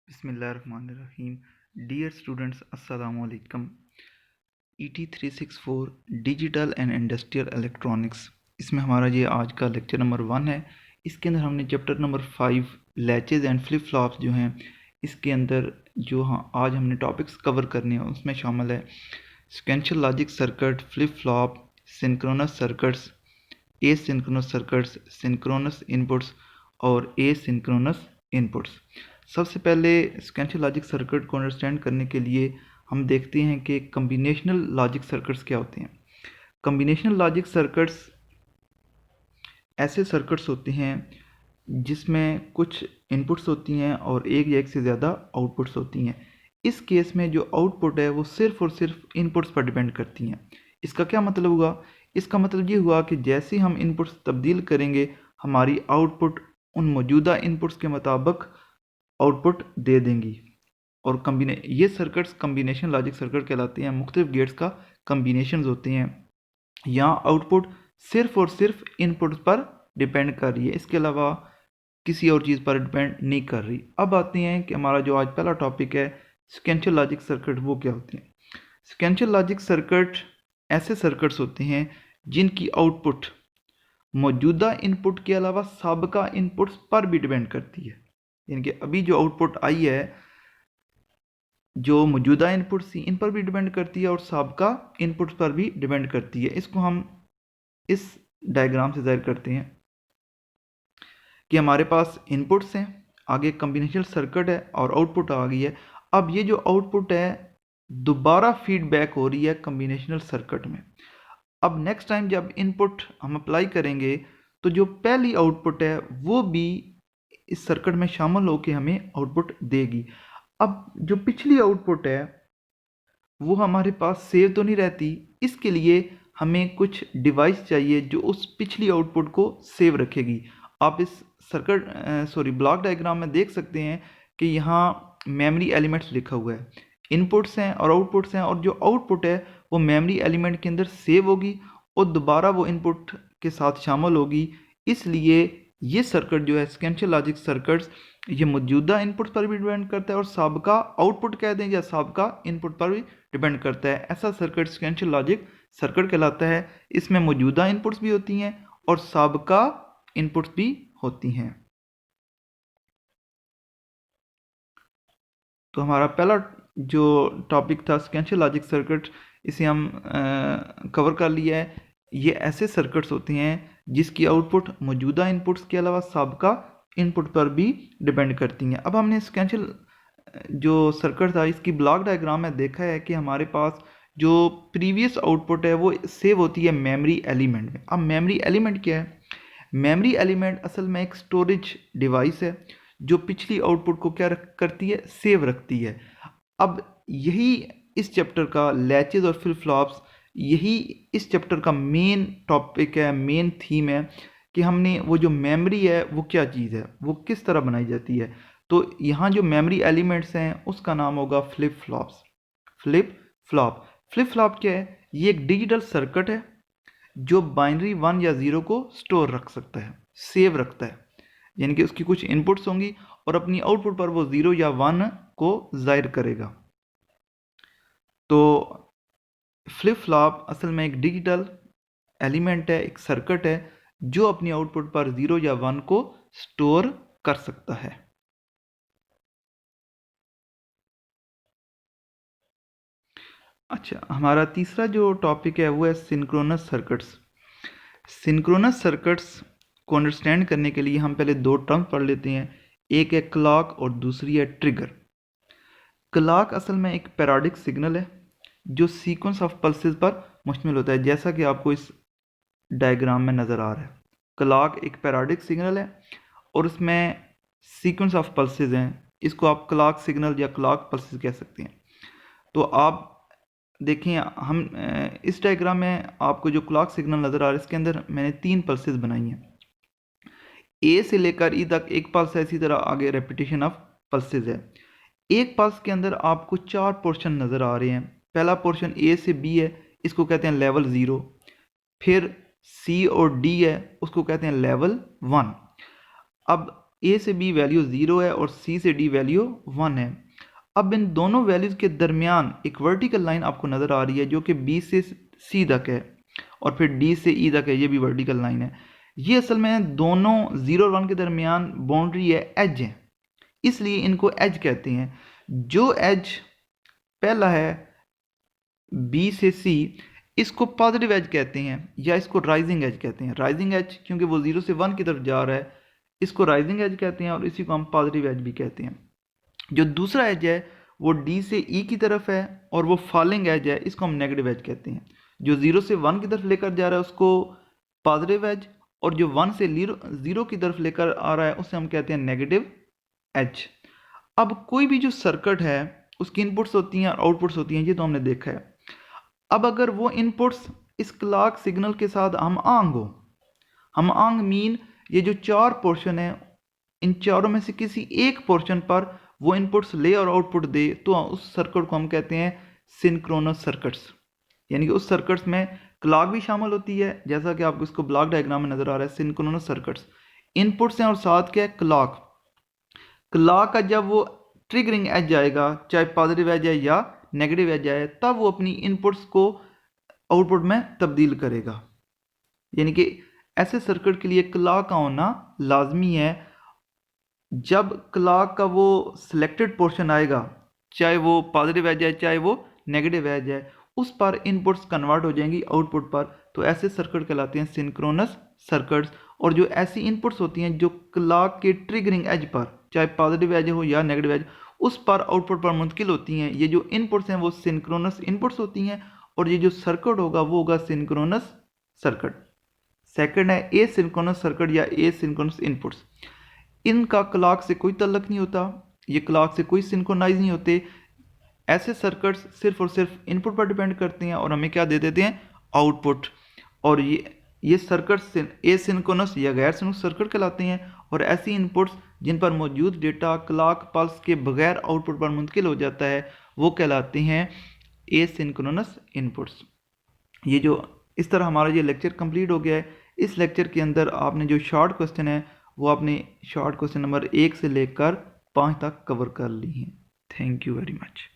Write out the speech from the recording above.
बिस्मिल्लाहिर्रहमानिर्रहीम। Dear students, अस्सलाम वालेकुम। ET 364 digital and industrial electronics, इसमें हमारा ये आज का लेक्चर नंबर 1 है। इसके अंदर हमने chapter number 5 latches and flip flops जो हैं, इसके अंदर जो आज हमने टॉपिक्स कवर करने हैं उसमें शामिल है sequential logic circuit, flip flop, synchronous circuits, asynchronous circuits, synchronous inputs और एसिंक्रोनस इनपुट्स। सबसे पहले सीक्वेंशियल लॉजिक सर्किट को अंडरस्टैंड करने के लिए हम देखते हैं कि कम्बिनेशनल लॉजिक सर्किट्स क्या होते हैं। कम्बिनेशनल लॉजिक सर्किट्स ऐसे सर्किट्स होते हैं जिसमें कुछ इनपुट्स होती हैं और एक या एक से ज़्यादा आउटपुट्स होती हैं। इस केस में जो आउटपुट है वो सिर्फ और सिर्फ इनपुट्स पर डिपेंड करती हैं। इसका क्या मतलब हुआ? इसका मतलब ये हुआ कि जैसे हम इनपुट्स तब्दील करेंगे, हमारी आउटपुट उन मौजूदा इनपुट्स के मुताबिक आउटपुट दे देंगी। और ये सर्किट्स कम्बिनेशन लॉजिक सर्किट कहलाते हैं। मुख्तलिफ गेट्स का कम्बिनेशन होते हैं। यहाँ आउटपुट सिर्फ और सिर्फ इनपुट पर डिपेंड कर रही है, इसके अलावा किसी और चीज़ पर डिपेंड नहीं कर रही। अब आते हैं कि हमारा जो आज पहला टॉपिक है सीक्वेंशियल लॉजिक सर्किट, वो क्या होते हैं। सीक्वेंशियल लॉजिक सर्किट ऐसे सर्किट्स होते हैं जिनकी आउटपुट मौजूदा इनपुट के अलावा साबिका इनपुट्स पर भी डिपेंड करती है। यानी कि अभी जो आउटपुट आई है, जो मौजूदा इनपुट्स थी, इन पर भी डिपेंड करती है और साबिका इनपुट्स पर भी डिपेंड करती है। इसको हम इस डायग्राम से ज़ाहिर करते हैं कि हमारे पास इनपुट्स हैं, आगे कम्बिनेशनल सर्किट है और आउटपुट आ गई है। अब ये जो आउटपुट है दोबारा फीडबैक हो रही है कम्बिनेशनल सर्किट में। अब नेक्स्ट टाइम जब इनपुट हम अप्लाई करेंगे तो जो पहली आउटपुट है वो भी इस सर्किट में शामिल होकर हमें आउटपुट देगी। अब जो पिछली आउटपुट है वो हमारे पास सेव तो नहीं रहती, इसके लिए हमें कुछ डिवाइस चाहिए जो उस पिछली आउटपुट को सेव रखेगी। आप इस ब्लॉक डायग्राम में देख सकते हैं कि यहाँ मेमोरी एलिमेंट्स लिखा हुआ है। इनपुट्स हैं और आउटपुट्स हैं, और जो आउटपुट है वो मेमोरी एलिमेंट के अंदर सेव होगी और दोबारा वो इनपुट के साथ शामिल होगी। इसलिए ये सर्किट जो है सीक्वेंशियल लॉजिक सर्किट्स, ये मौजूदा इनपुट पर भी डिपेंड करता है और साबिका आउटपुट कह दें या साबिका इनपुट पर भी डिपेंड करता है। ऐसा सर्किट सीक्वेंशियल लॉजिक सर्किट कहलाता है। इसमें मौजूदा इनपुट्स भी होती हैं और साबिका इनपुट्स भी होती हैं। तो हमारा पहला जो टॉपिक था सीक्वेंशियल लॉजिक सर्किट, इसे हम कवर कर लिया है। ये ऐसे सर्किट्स होते हैं जिसकी आउटपुट मौजूदा इनपुट्स के अलावा साबिका इनपुट पर भी डिपेंड करती हैं। अब हमने सीक्वेंशियल जो सर्किट था इसकी ब्लॉक डायग्राम में देखा है कि हमारे पास जो प्रीवियस आउटपुट है वो सेव होती है मेमोरी एलिमेंट में। अब मेमोरी एलिमेंट क्या है? मेमोरी एलिमेंट असल में एक स्टोरेज डिवाइस है जो पिछली आउटपुट को क्या करती है, सेव रखती है। अब यही इस चैप्टर का लैचेज और फ्लिप फ्लॉप्स, यही इस चैप्टर का मेन टॉपिक है, मेन थीम है कि हमने वो जो मेमोरी है वो क्या चीज़ है, वो किस तरह बनाई जाती है। तो यहाँ जो मेमोरी एलिमेंट्स हैं उसका नाम होगा फ्लिप फ्लॉप्स। फ्लिप फ्लॉप क्या है? ये एक डिजिटल सर्किट है जो बाइनरी 1 या 0 को स्टोर रख सकता है, सेव रखता है। यानी कि उसकी कुछ इनपुट्स होंगी और अपनी आउटपुट पर वो 0 या 1 को जाहिर करेगा। तो फ्लिप फ्लॉप असल में एक डिजिटल एलिमेंट है, एक सर्किट है जो अपनी आउटपुट पर 0 या 1 को स्टोर कर सकता है। अच्छा, हमारा तीसरा जो टॉपिक है वो है सिंक्रोनस सर्किट्स। सिंक्रोनस सर्किट्स को अंडरस्टैंड करने के लिए हम पहले दो टर्म्स पढ़ लेते हैं। एक है क्लॉक और दूसरी है ट्रिगर। क्लॉक असल में एक पीरियोडिक सिग्नल है जो सीक्वेंस ऑफ पल्सेस पर मुश्तमिल होता है, जैसा कि आपको इस डायग्राम में नज़र आ रहा है। क्लॉक एक पीरियोडिक सिग्नल है और उसमें सीक्वेंस ऑफ पल्सेस हैं। इसको आप क्लॉक सिग्नल या क्लॉक पल्सेस कह सकते हैं। तो आप देखिए, हम इस डायग्राम में आपको जो क्लॉक सिग्नल नज़र आ रहा है इसके अंदर मैंने 3 पल्सेस बनाई हैं। ए से लेकर ई तक एक पल्स है, इसी तरह आगे रेपिटेशन ऑफ पल्सेस है। एक पल्स के अंदर आपको 4 पोर्शन नज़र आ रहे हैं। पहला पोर्शन ए से बी है, इसको कहते हैं लेवल 0। फिर सी और डी है, उसको कहते हैं लेवल 1। अब ए से बी वैल्यू 0 है और सी से डी वैल्यू 1 है। अब इन दोनों वैल्यूज़ के दरमियान एक वर्टिकल लाइन आपको नज़र आ रही है जो कि बी से सी तक है और फिर डी से ई तक है, ये भी वर्टिकल लाइन है। ये असल में दोनों 0 और 1 के दरमियान बाउंड्री है, एज है, इसलिए इनको एज कहते हैं। जो एज पहला है बी से सी, इसको पॉजिटिव एज कहते हैं या इसको राइजिंग एज कहते हैं। राइजिंग एज क्योंकि वो 0 से 1 की तरफ जा रहा है, इसको राइजिंग एज कहते हैं और इसी को हम पॉजिटिव एज भी कहते हैं। जो दूसरा एज है वो डी से ई की तरफ है और वो फॉलिंग एज है, इसको हम नेगेटिव एज कहते हैं। जो 0 से 1 की तरफ लेकर जा रहा है उसको पॉजिटिव एज, और जो 1 से 0 की तरफ लेकर आ रहा है उसे हम कहते हैं नेगेटिव एज। अब कोई भी जो सर्किट है उसकी इनपुट्स होती हैं और आउटपुट्स होती हैं, ये तो हमने देखा है। अब अगर वो इनपुट्स इस क्लॉक सिग्नल के साथ हम आंग मीन ये जो 4 पोर्शन है, इन चारों में से किसी एक पोर्शन पर वो इनपुट्स ले और आउटपुट दे, तो उस सर्किट को हम कहते हैं सिंक्रोनस सर्किट्स। यानी कि उस सर्किट्स में क्लॉक भी शामिल होती है, जैसा कि आपको इसको ब्लॉक डायग्राम में नज़र आ रहा है। सिंक्रोनस सर्किट्स इनपुट्स हैं और साथ क्या है, क्लॉक का जब वो ट्रिगरिंग एज आएगा, चाहे पॉजिटिव एज है या नेगेटिव एज आए, तब वो अपनी इनपुट्स को आउटपुट में तब्दील करेगा। यानी कि ऐसे सर्किट के लिए क्लॉक का होना लाजमी है। जब क्लॉक का वो सिलेक्टेड पोर्शन आएगा, चाहे वो पॉजिटिव एज है चाहे वो नेगेटिव एज है, उस पर इनपुट्स कन्वर्ट हो जाएंगी आउटपुट पर, तो ऐसे सर्किट कहलाते हैं सिंक्रोनस सर्किट्स। और जो ऐसी इनपुट्स होती हैं जो क्लॉक के ट्रिगरिंग एज पर, चाहे पॉजिटिव एज हो या नेगेटिव एज, उस पर आउटपुट पर मुंतकिल होती हैं, ये जो इनपुट्स हैं वो सिंक्रोनस इनपुट्स होती हैं, और ये जो सर्किट होगा वो होगा सिंक्रोनस सर्किट। सेकंड है ए सिंक्रोनस सर्किट या ए सिंक्रोनस इनपुट्स। इनका क्लॉक से कोई तल्लक नहीं होता, ये क्लॉक से कोई सिंक्रोनाइज नहीं होते। ऐसे सर्किट्स सिर्फ और सिर्फ इनपुट पर डिपेंड करते हैं और हमें क्या दे देते हैं, आउटपुट। और ये सर्किट्स ए सिंक्रोनस या गैर सिंक्रोनस सर्किट कहलाते हैं। और ऐसी इनपुट्स जिन पर मौजूद डेटा क्लॉक पल्स के बगैर आउटपुट पर मुंतकिल हो जाता है, वो कहलाते हैं ए सिंक्रोनस इनपुट्स। ये जो इस तरह हमारा ये लेक्चर कंप्लीट हो गया है। इस लेक्चर के अंदर आपने जो शॉर्ट क्वेश्चन है वो आपने शॉर्ट क्वेश्चन नंबर 1 से लेकर 5 तक कवर कर ली हैं। Thank you very much.